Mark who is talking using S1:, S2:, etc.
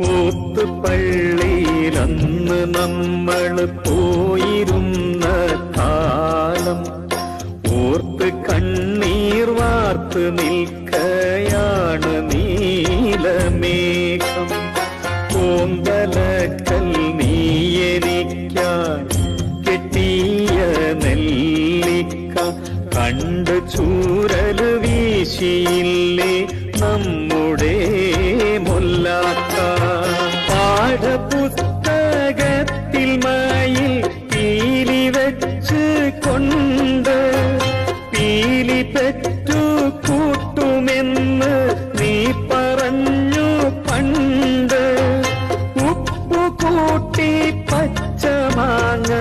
S1: ഓത്തുപള്ളിയിലന്ന് നമ്മള് പോയിരുന്ന കാലം ഓർത്ത് കണ്ണീർ വാർത്ത് നിൽക്കയാണ് നീലമേഘം. കോന്തലക്കൽ നീയെനിക്കാൻ കെട്ടിയ നെല്ലിക്ക കണ്ട് ചൂരല് വീശിയില്ലേ നമ്മുടെ മുല്ലാക്ക. പാഠപുസ്തകത്തിൽ മയിൽ പീലി വെച്ച് കൊണ്ട് പീലി പെറ്റു കൂട്ടുമെന്ന് നീ പറഞ്ഞു പണ്ട്. ഉപ്പു കൂട്ടി പച്ചമാങ്ങ